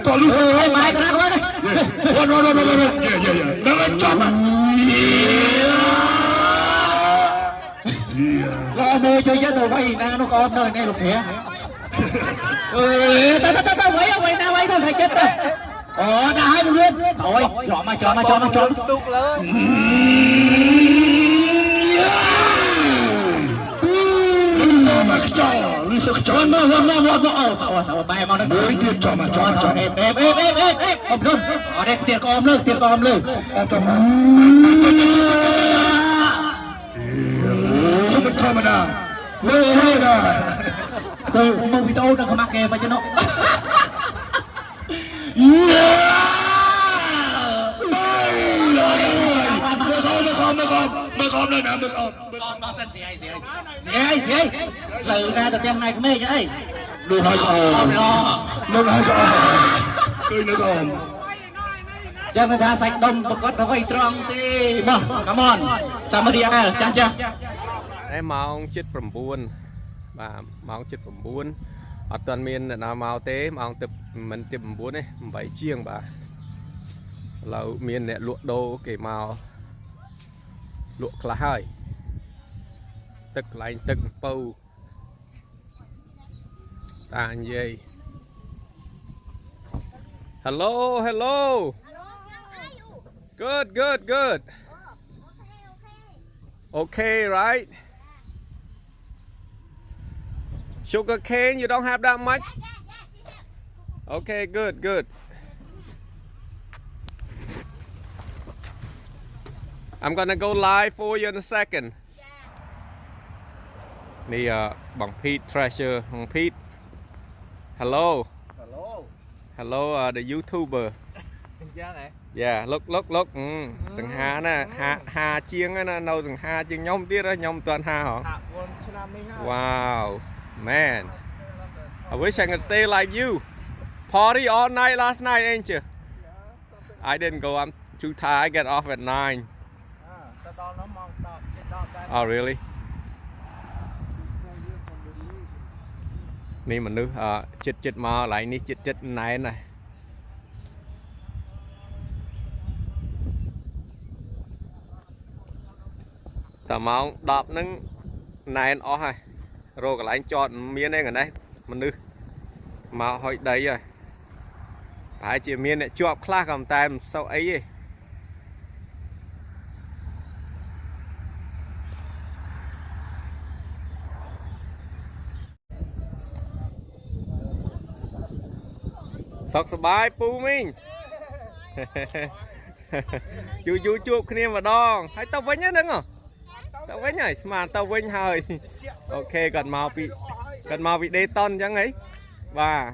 Còn lúc mai cái đó các bác ơi. Nó lên chọn mà. Lo mê chơi với tụi bay na nó con rồi này lục thẻ. Tao quay nào quay tao phải chết tao. Đã hai một luôn. Thôi, chọn mà. Lưu sao chọn nó bay mà nó mới tiền chọn mà chọn em ông không ở đây tiền con lư không một thằng mà đà lơ hơi đà từ mông bị tô nó không mắc kè mà cho nó mới không nơi nào mới không con sân xì từ ra từ tem này cái mê chứ ấy luôn hai con cười nữa con cho người ta sạch đông một con tao quay tròn thì mà come on Samaria chăng chưa đây mong chết phẩm buồn và mong chết phẩm buồn ở toàn miền là màu tế mong tập mình tập buồn này bảy chiêng bà là miền này lụa đô cái màu lụa khá hơi tức lạnh tức bầu tàn gì hello good okay right sugar cane you don't have that much okay good I'm gonna go live for you in a second. Ni bằng Pete Treasure, bằng Pete. Hello, the YouTuber. Yeah, look. Từng hà nè, hà chiêng nè, nâu từng hà chiêng nhom tiết đó, nhom toàn hà hả? Wow, man. I wish I could stay like you. Party all night last night, ain't you? I didn't go. I'm too tired. I get off at 9. Oh really? Ni mình nước chích mò lại ni chích này này. Tao máu đạp nâng này ó hay. Rồi cái lại chọn miếng này ở đây mình nước mà hỏi đấy rồi. Phải chỉ miếng này chọp khác cầm tay sau ấy. Sọc sảiปูมิง chú chuột kia mà đòn hay tao vinh á đứng không tao vinh này mà tao vinh hơi ok cần màu bị đê ton chẳng ấy và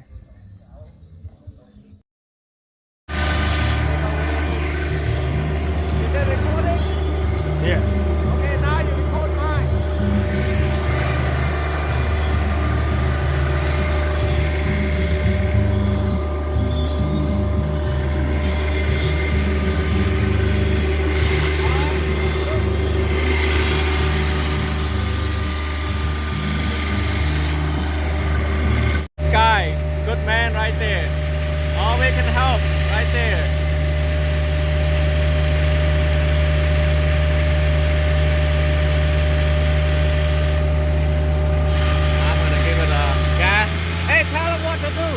yeah. Okay, now you record mine. Guy, good man right there. Always can help right there. I'm gonna give it a gas. Hey, tell him what to do.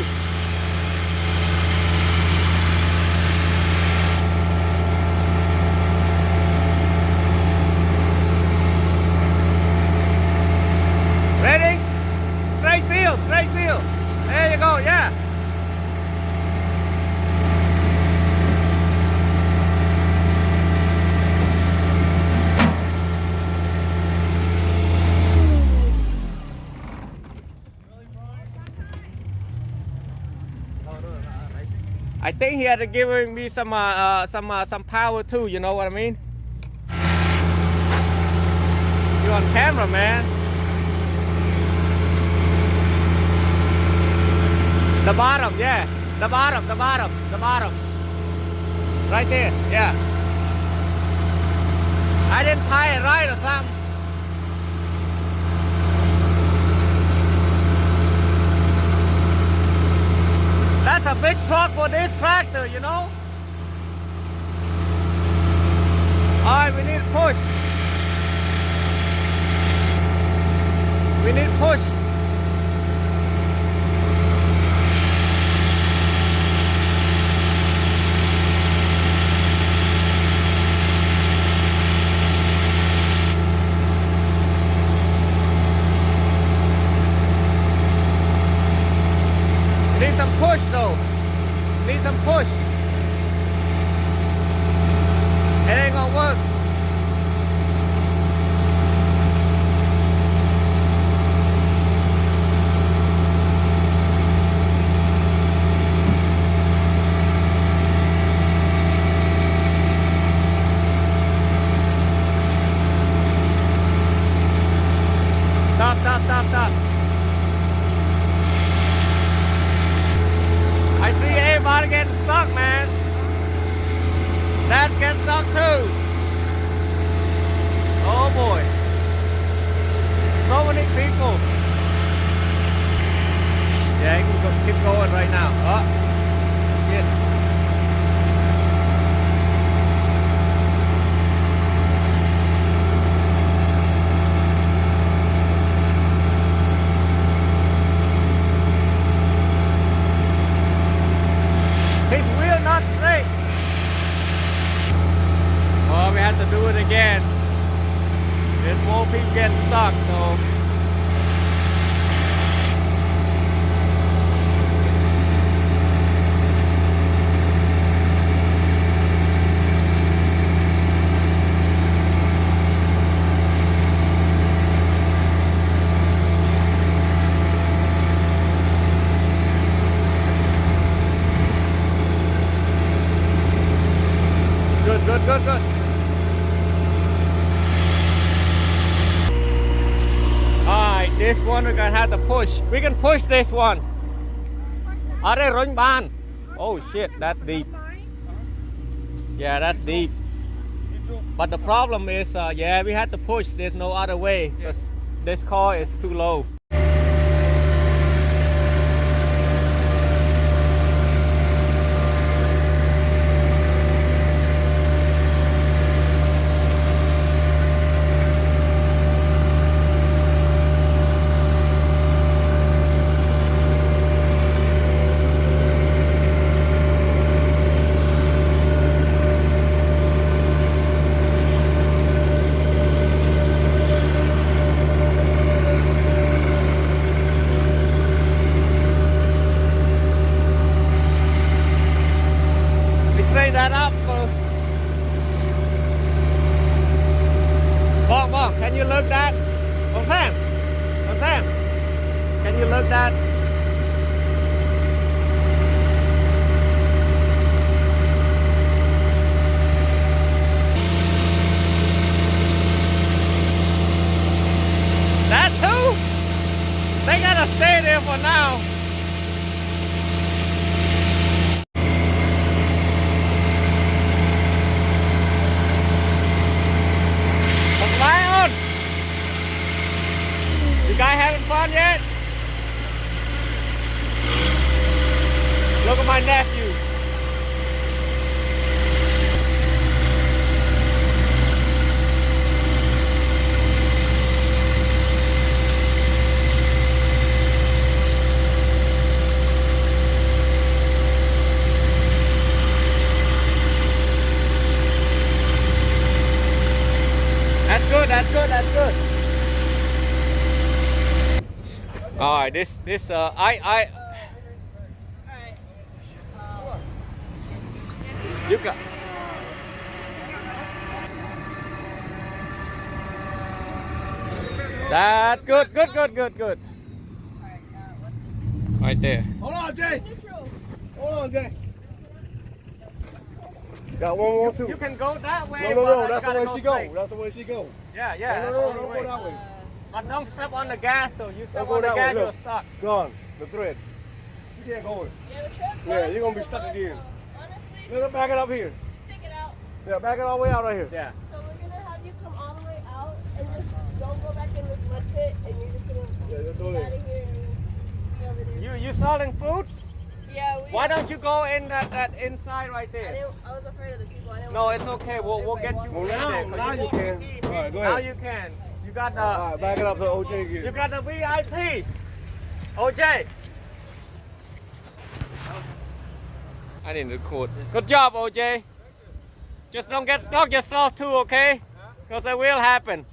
Ready? Straight field. There you go, yeah. I think he had to give me some power too. You know what I mean? You're on camera, man. The bottom, yeah. The bottom, the bottom, the bottom. Right there, yeah. I didn't tie it right or something. That's a big truck for this tractor, you know? Alright, we need to push. We need to push. Need some push though. Need some push. It ain't gonna work. Stop, stop, stop, stop. I see everybody getting stuck, man. That's getting stuck too. Oh boy. So many people. Yeah, you can go, keep going right now. Oh, shit. His wheel not straight. Well, we have to do it again. There's more people getting stuck, so. Good, good, good, good. Alright, this one we're gonna have to push. We can push this one. Are they running ban? Oh shit, that's deep. Yeah, that's deep. But the problem is, yeah, we have to push. There's no other way because this car is too low. Straighten that up. Bong, can you look that? Bong Sam, can you look that? That too? They gotta stay there for now. Lion! You guys having fun yet? Look at my nephew. That's good, that's good, that's good. Alright, this you got that's good, good. Right there. Hold on, Jay. Hold on, Jay. Got one more too. You can go that way. No. That's the way she go. That's the way she go. Yeah. No, don't go that way. But don't step on the gas though. You step Don't go on the that gas, way. you're Look. stuck. Gone. The thread. can't go in. Yeah, the truck's Yeah, going. you're gonna be stuck again. Honestly, Let's back it up here. stick it out. Yeah, back it all the way out right here. Yeah. So we're gonna have you come all the way out and just don't go back in this mud pit, and you're just gonna Yeah, just go get out there. of here and go over there. You selling food? Yeah, we. Why don't you go in that inside right there? I was afraid of the people. I didn't No, want it's okay. We'll get you Well, in there. now you can. All right, go Now ahead. you can. You got the All right, back it up to OJ you again. got the VIP. OJ. I didn't record. Good job, OJ. Just don't get stuck yourself too, okay? Because it will happen.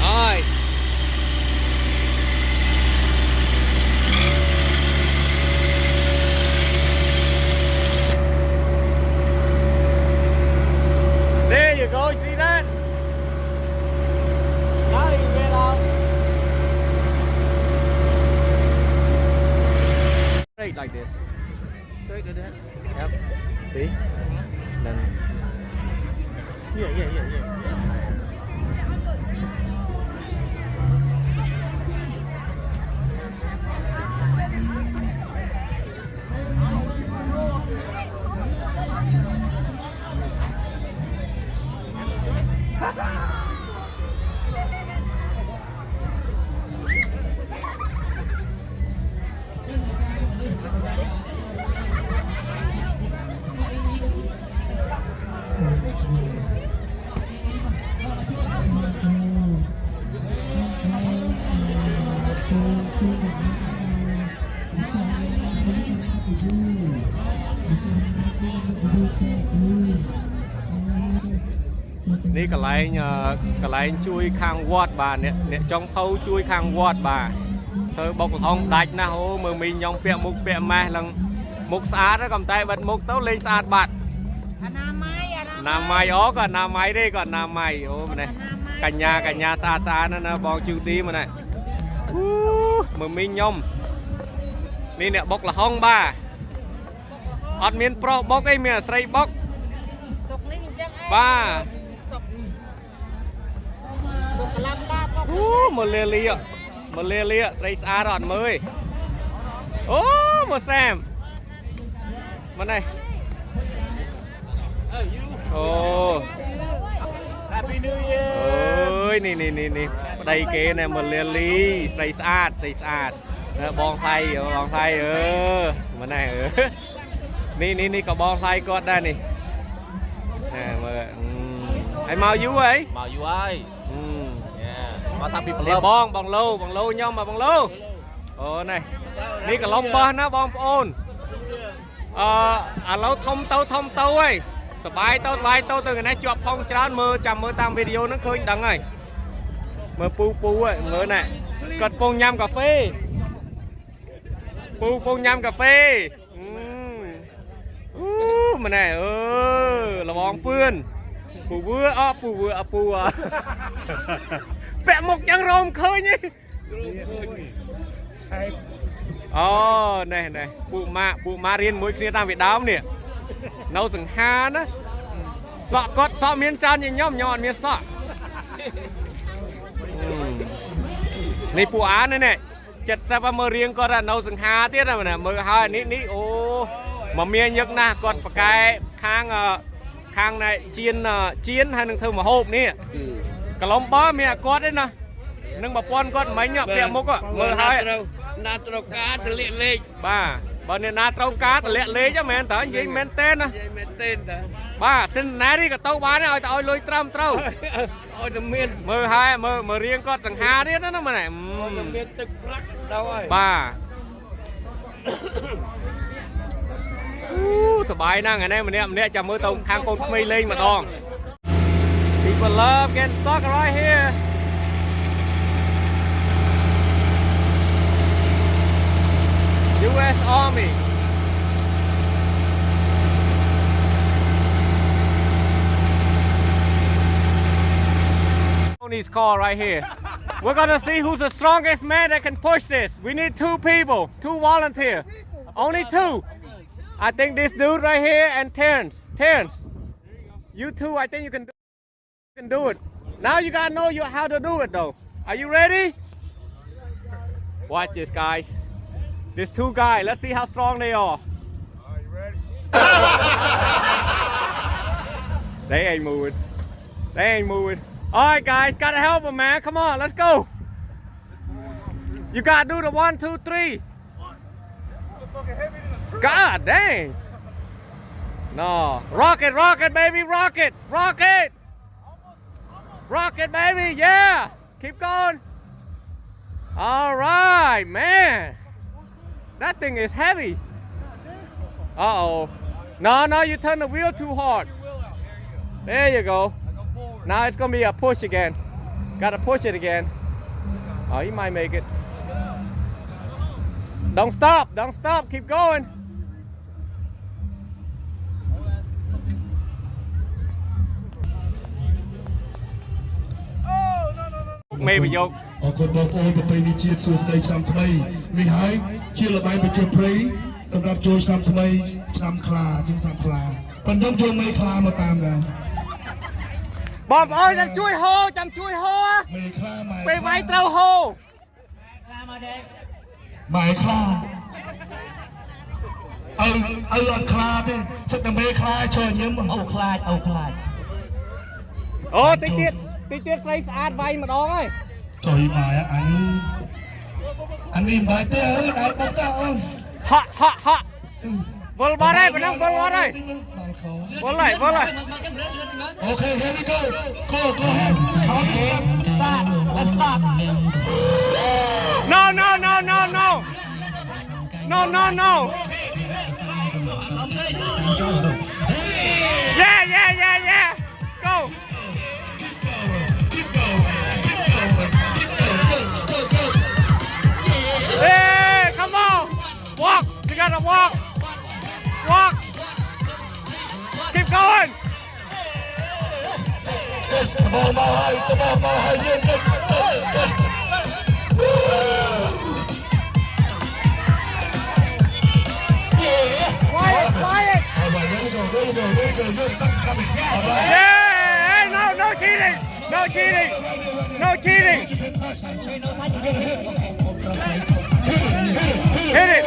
Alright. There you go, see that? Now you can get out. Straight like this. Straight like that. Yep. See? Then. Yeah. Ní cái lại chui khang vót bà nè trong phâu chui khang vót bà thôi bọc hông đạch na hô mờ mình nhong pẹ mục pẹ mai lần mục xa đó cầm tay bật mục tấu lên xa bạn nam mai ó còn nam mai đây còn nam mai ô này cả nhà xa nó bong chịu đi mà này mờ mình nhom ní nè bọc là hông bà ọt miên pro bọc ấy miên sấy bọc ba một lia đây xa đòn mới một xem mà này ơi nè đây kia này một lia đây xa bong thay mà này ní có bong thay con đây nè nè mà anh mau vú ấy mà thằng bị bong lâu nhau mà bong lâu này đi cả lông bơ nó bong ôn lâu thông tâu ấy sờ bài tâu từ ngày nay chụp phong trán mơ chầm mơ tam video nó khơi đắng này mơ pu ấy mơ này cật pong nhâm cà phê pong nhâm cà phê mà này là bong phươngปูแปะหมกยังรมเคยนี่nàyปูมาเรียนมวยគ្នាតាមViệt Nam nè nấu sừng ha đó sọ cốt sọ miên chan như nhom nhọn miên sọ nàyปูá này chật sao mà mơ riêng con là nấu sừng ha tiết rồi nè mơ hai ní mà miên nhức na con cái khang này chiên hay nâng thơm mà hộp nè cả lông bó mẹ con đấy nè nâng bà con mấy nhọ bẹ mốc á mơ hai na trâu cá từ lẹ lê ba nè na trâu cá từ lẹ lê chứ mẹ tao gì mẹ tên nè ba xin ná đi cả tàu ba này ôi lôi trâu ôi tầm miên mơ hai mơ riêng con thằng hà đấy nó mà này tầm miênตึกรักđâu rồi baสบายนั่งไงเนี่ยมันเนี่ยจะมือตรงทางคนไม่เล่นมาดอง People love getting stuck right here U.S. Army Tony's car right here we're gonna see who's the strongest man that can push this we need 2 people 2 volunteers only 2 I think this dude right here and Terrence, you two, I think you can do it. Now you gotta know how to do it though. Are you ready? Watch this, guys. There's two guys. Let's see how strong they are. They ain't moving. They ain't moving. All right, guys, gotta help them, man. Come on, let's go. You gotta do the 1, 2, 3. God dang. No. Rocket, rocket, baby, rocket, rocket. Rocket, baby, yeah. Keep going. All right, man. That thing is heavy. Uh-oh. No, no, you turn the wheel too hard. There you go. Now it's gonna be a push again. Gotta push it again. Oh, you might make it. Don't stop, don't stop, keep going. Maybe yoke. អរគុណបងប្អូនប្រពៃណីជាតិសួស្តីឆ្នាំថ្មីនេះហើយជាល្បែងប្រជាប្រិយសម្រាប់ចូលឆ្នាំថ្មីឆ្នាំខ្លាជាឆ្នាំខ្លាប៉ុន្តែខ្ញុំយកមេខ្លាមកតាមដែរ បងប្អូនចាំជួយហូចាំជួយហូ មេខ្លាម៉ែ ពេលវាយត្រូវហូ ម៉ែខ្លាអើអត់ខ្លាទេសិតតែមេខ្លាឈរញឹមអូខ្លាចអូខ្លាច អូតិចទៀតស្រីស្អាតវាយម្ដងហើយ ចុយម៉ែអានេះមិនបាច់ទេអើដល់បុកតើអូន ហក់ហក់ហក់វល់បាត់ហើយប៉ុណ្ណឹងវល់បាត់ហើយ ដល់ខោ វល់ហើយវល់ហើយ អូខេ here we go go ahead count this start let's start No no no no no No no no Yeah Go Hey come on Walk You gotta walk Keep going មកហើយយើងទៅ Quiet All right, there we go. Good stuff's coming. All right. Yeah hey, no cheating No cheating Hit it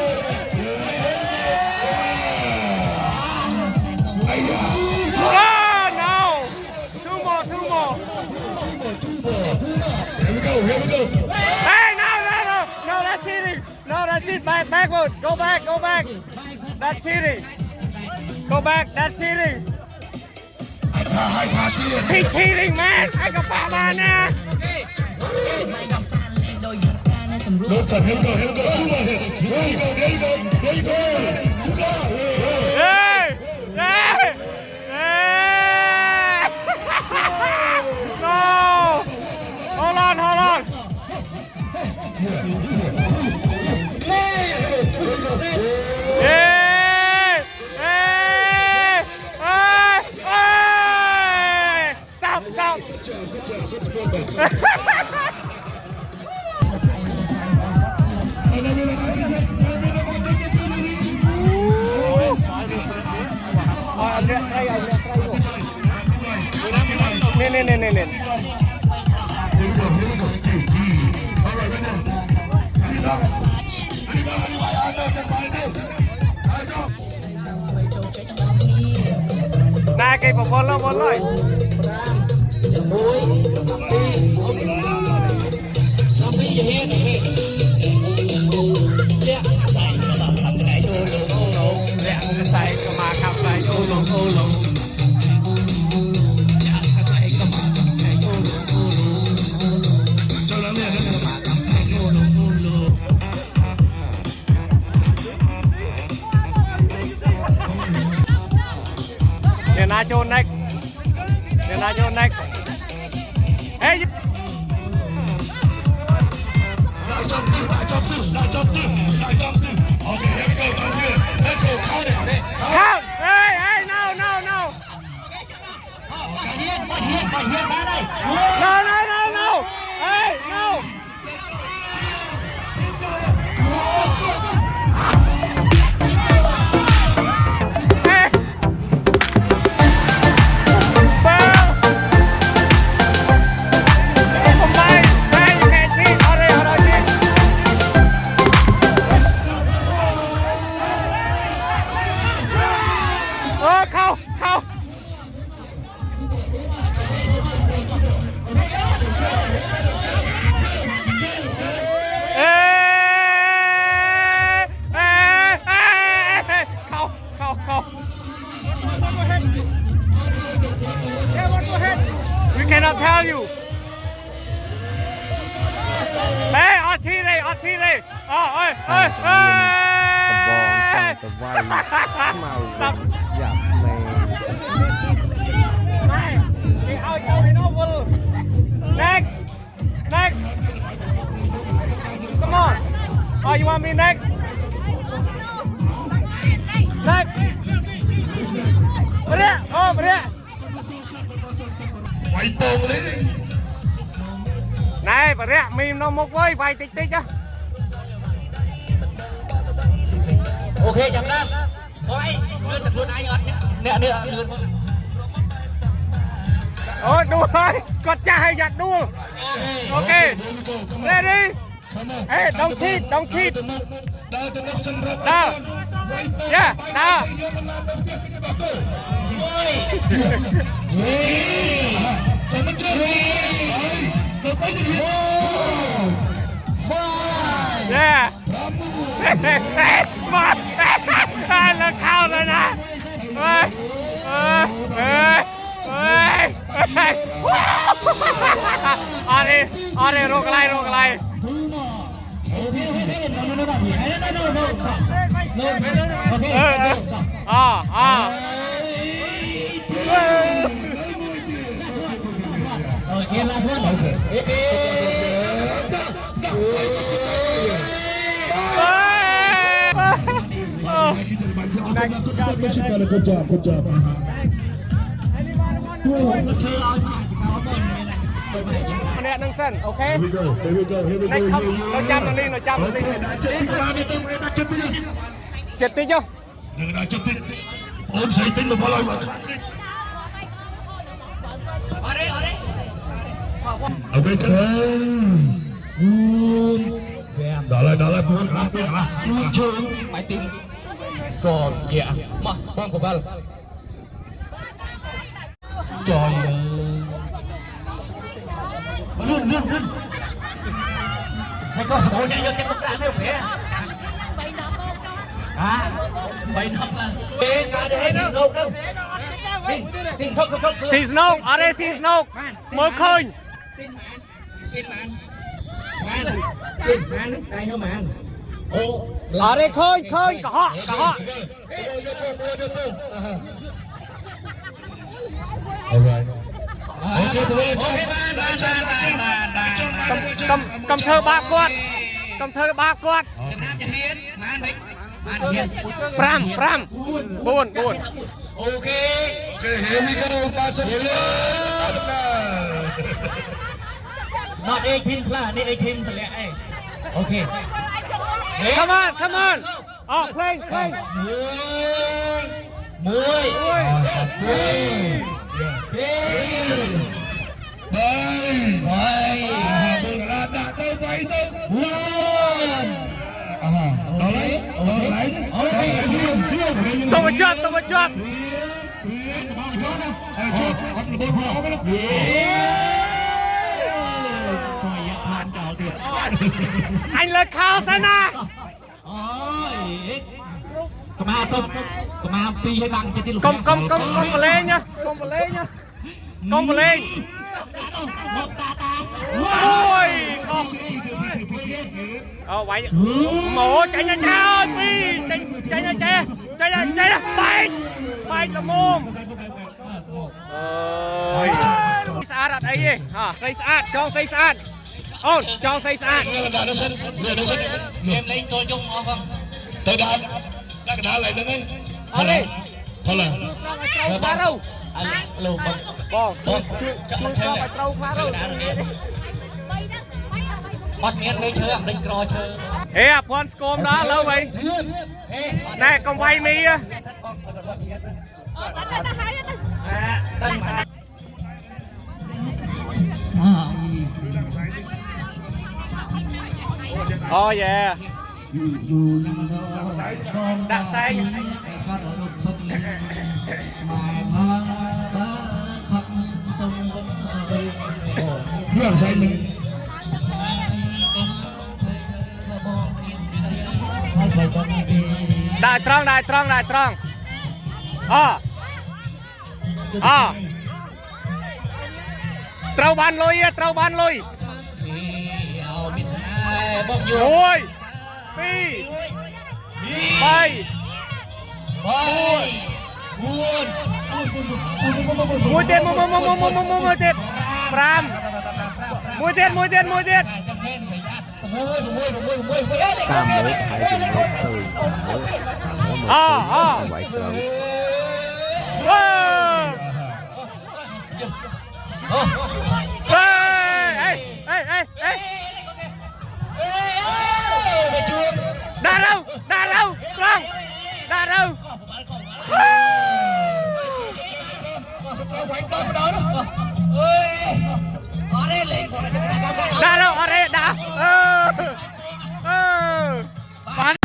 Oh no Two more Here we go. Hey no that's cheating No that's it backward Go back That's cheating Go back that's cheating He's cheating man ไอ้กระเป๋ามานะ Good stuff. Here we go. There you go. Hey No Hold on Stop Nen Nè kịp một con rồi Hãy subscribe cho kênh Ghiền Mì Gõ để không bỏ lỡ những video hấp dẫn Nacho next. Hey. Okay, here we go. Let's go. Count it. Count. Hey, no. No. Hey, no. cannot tell you เฮ้ยออทีเลยออทีเลยอ๋อเอ้ยเอ้ยเอ้ยตะบองจังตะไวเมาอยากไม่เอาเจ้าไอ้น้องบุล next next come on oh you want me next next มาเนี่ยโอ้มาเนี่ย ไว้โป่งเลย này bà rẽ mìm nó một với vài tích tích á ok chẳng đam thôi lươn được luôn ai ngọt nè lươn ôi đua thôi con trai giặt đua ok ready ê đông thịt đâu yeah đâu yeah một là khao rồi nè đi rô cái này okay last one good job anh em nâng sân ok here we go này không nó chăm nó đi chết tí chưa đừng đã chết tí ôm sấy tính mà bỏ lại mà ở bên trên đó là buồn là trường máy tính còn dạ mà con của bạn trời lươn hay có số nhảy vô trên tóc ra mấy ông kìa bay nóc là bên cả đây đâu tin không xì snow ở đây xì snow mới khơi đây nó màn ở đây khơi cả họ cầm thơ ba quạt pram buồn ok here we go passenger not 18 class นี่18ตัวแหละไอ้โอเค come on oh playing มวยlà đã tới vậy thôi đó lấy tôi mà chót anh lên khao thế nào có mà pi hay bằng cho tí lục con vào lên nhá con vào lên ôi không vậy mổ chạy nha ơi pi chạy bay là mồm ơi sát ở đây đi xây sát cho xây sát ôn cho xây sát em lên tôi chung không tôi đã lại nữa đấy thôi đi thôi là phá đâu lù bò chưa phải trâu phá đâu bắt miết đây chơi ẩm đây cò chơi ê phone scom đó lâu vậy này con vay mi á oh yeah đặt xanh đưa xanh mình đại trăng trâu ban lôi trâu ban lôi เอามิสนาบอกอยู่ ôi phi bay มวยเต็ดมวยเต็ดปรามมวยเต็ด 3 เมตรให้เป็นเมตรtừ quậy trâu ว้าđá đâu con đá đâu đá đâu ở đây đá bắn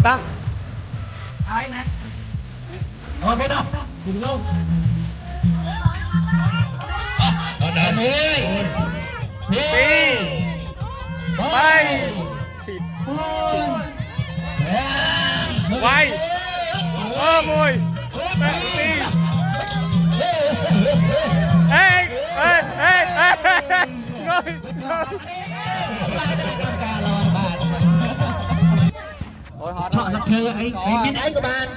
tăng ai nè ngồi bên đâu đừng lâu phi bay xịt quay mùi phi ê ngồi họ thật thơ ấy biết ấy của bạn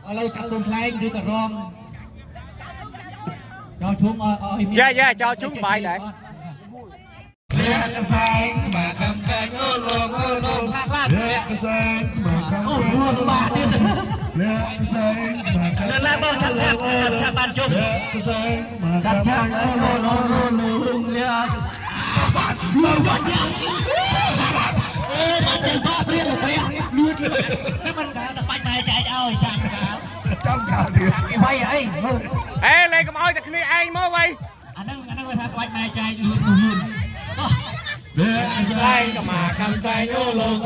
ở đây trong cùng khai đưa cả rom cho xuống dạ cho xuống bài đấy ê lấy cái môi thật này anh mới quay anh đang quay quay mai trai luôn đây cả mà cầm tay ô lồng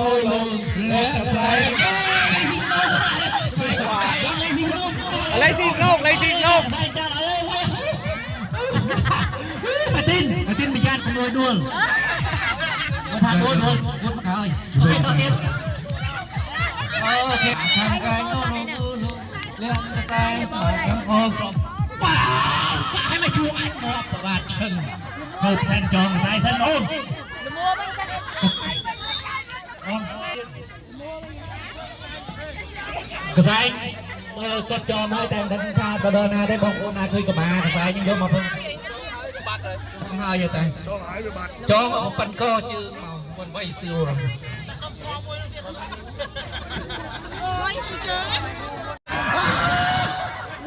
lấy tin không bà tin bị gian không nuôi đuông nó thằng đuông thôi cả ơi tôi tiếp ok thằng cái nó lên tayให้มาชูอันมอบประวัติเชิงเพิ่มเส้นจองใส่เส้นโอนกระสายกดจอมให้แต่งทั้งท่าตะเดินนาได้บอกโอนาคุยกับมากระสายยังยกมาเพิ่งหายยังไงจองเอาปันก็จืดมันไว้ซิว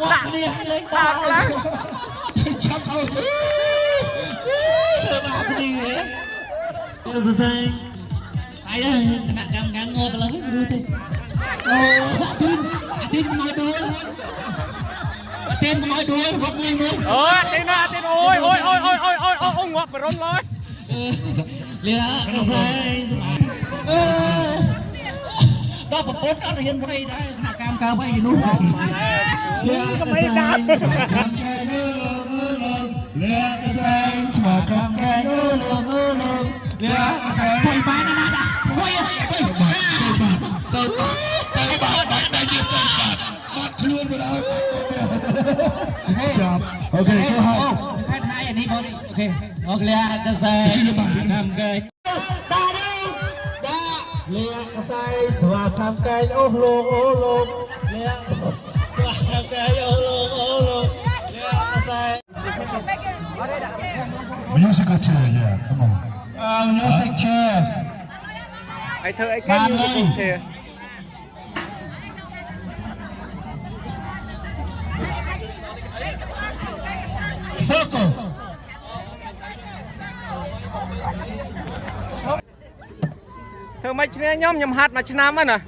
ว้าวนี่ให้เล่นตาแล้วชับเอาเธอมาพอดีเลยก็จะใส่ไอ้เลยขนาดกำงอไปแล้วไม่รู้ติโอ้อาทิตย์มาดูอาทิตย์มาดูรถมืออาทิตย์โอ้ยงวบไปร้อนเลยเรือก็ใส่ก็ประกบก็เรียนไปได้หน้ากามกาวไปนู่นก็ไม่ได้เรือกระแสสมากำแกเรือกระแสไฟฟ้านะนะโอ้ยเติมบาทได้ยืดเติมบาทบัดเคลื่อนไปแล้วจับโอเคก็ให้ค่าไทยอันนี้พอดีโอเคออกเรือกระแสทำเกยตาดิเรือกระแส สวัสดีครับไก่โอ้โลเนี่ยสวัสดีครับไก่โอ้โลเนี่ยใส่ Musical chair, yeah, come on. music chair ไอเธอไอแก้มยูทูบเชร์ circle เธอไม่ชนะย่อมยำหัดมาชนะมันน่ะ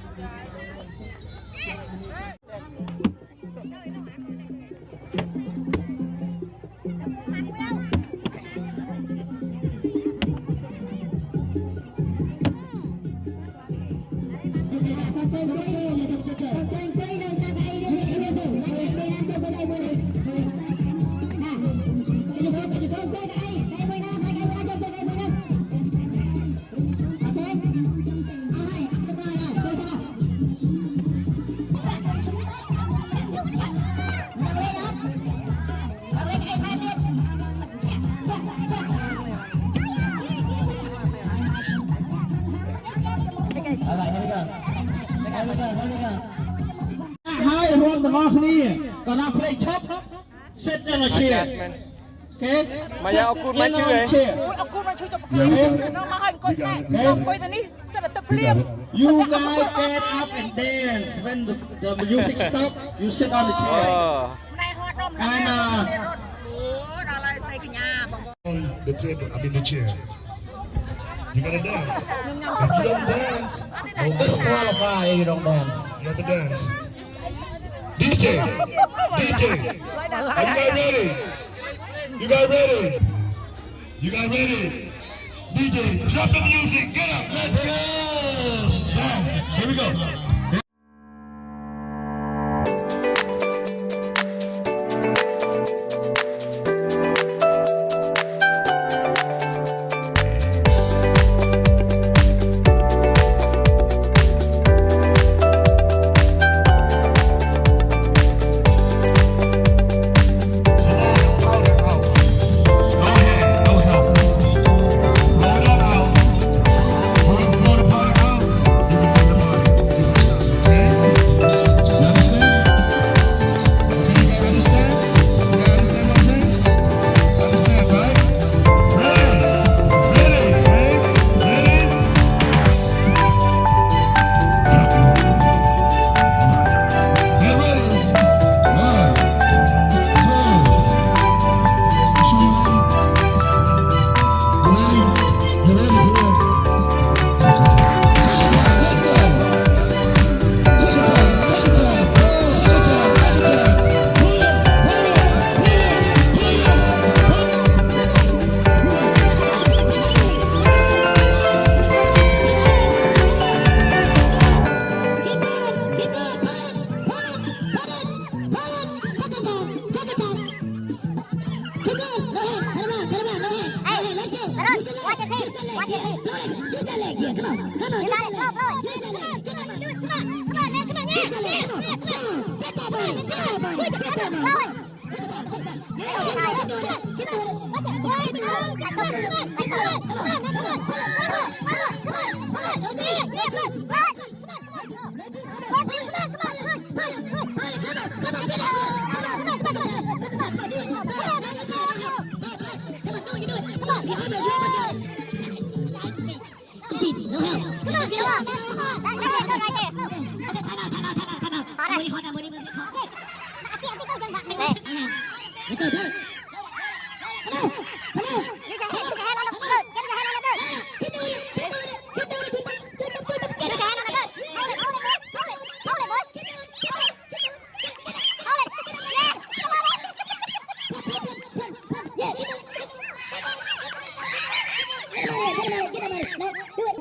ให้รวมទាំងអស់គ្នាក៏ណាភ្លេចឈប់ sit in a chair អូខេ มาอย่าเอากูดมาชื่อเลย เอากูมาช่วยจับ Yeah, we got it. น้องมาให้กด We ไง got it. We ก got ด it. ตัวนี้เสร็จตึก We เรียบ got it. you guys get up and dance when the music stop you sit on the เอ chair อ ในฮอตดอม อันน่ะ รถโอ้อะไรใส่ขยะบอก On the table, I mean the chair. You gotta dance. If you don't dance, no more. disqualify you don't dance You have to dance. DJ, are you guys ready? You guys ready? You guys ready? DJ, drop the music, get up, let's go! Dance. Here we go.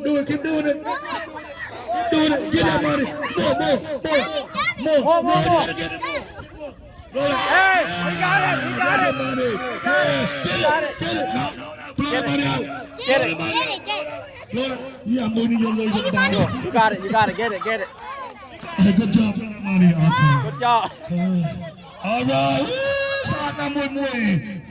Do it, keep doing it. Keep doing it. Get that money. More. You get it more. Roll it. Hey, we got it. We got Get it. the money. Yeah, get it. No. Blow the money out. Get Blow it. the money out. Blow it. Yeah, I'm moving your leg down. You got it. You got it. Get it. Get it. Hey, good job. Blow that money out. Good job. All right. Saat na mui.